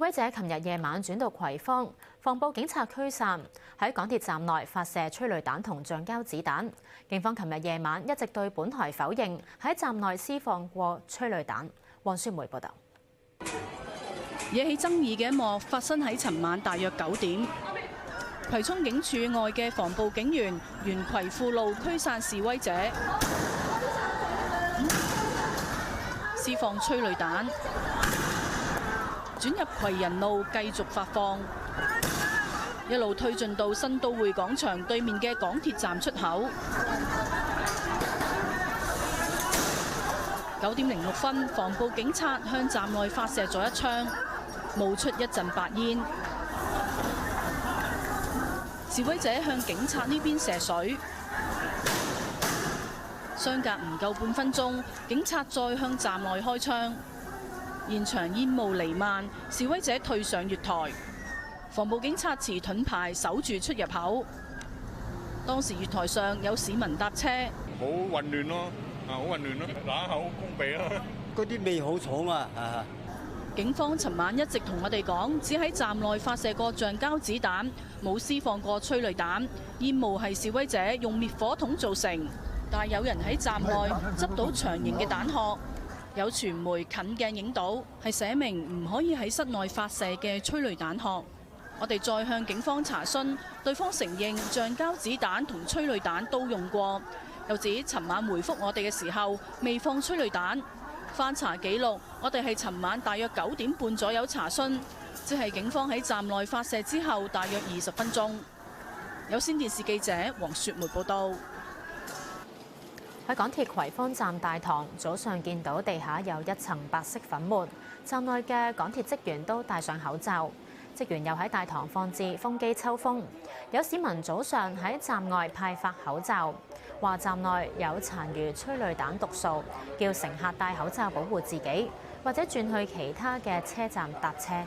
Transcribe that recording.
威者琴日夜晚轉到葵芳，防暴警察驅散，喺港鐵站內發射催淚彈同橡膠子彈。警方琴日夜晚一直對本台否認喺站內施放過催淚彈。黃雪梅報導。惹起爭議嘅一幕發生喺尋晚大約9點，葵涌警署外嘅防暴警員沿葵富路驅散示威者，施放催淚彈，轉入葵仁路繼續發放，一路推進到新都會廣場對面嘅港鐵站出口。9點06分，防暴警察向站內發射咗一槍，冒出一陣白煙。示威者向警察呢邊射水，相隔唔夠半分鐘，警察再向站內開槍，現場煙霧瀰漫，示威者退上月台，防暴警察持盾牌守住出入口。當時月台上有市民搭車，好混亂咯，好混亂咯，揦口攻鼻啦，嗰啲味好重啊！警方尋晚一直同我哋講，只喺站內發射過橡膠子彈，冇施放過催淚彈。煙霧係示威者用滅火筒造成，但係有人喺站內執到長形嘅彈殼，有傳媒近鏡影到係寫明唔可以喺室內發射嘅催淚彈殼。我哋再向警方查詢，對方承認橡膠子彈同催淚彈都用過，又指尋晚回覆我哋嘅時候未放催淚彈。翻查記錄，我哋係尋晚大約9點半左右查詢，即係警方喺站內發射之後大約20分鐘。有線電視記者黃雪梅報道。喺港鐵葵芳站大堂，早上見到地下有一層白色粉末，站內嘅港鐵職員都戴上口罩，職員又喺大堂放置風機抽風。有市民早上喺站外派發口罩，話站內有殘餘催淚彈毒素，叫乘客戴口罩保護自己，或者轉去其他嘅車站搭車。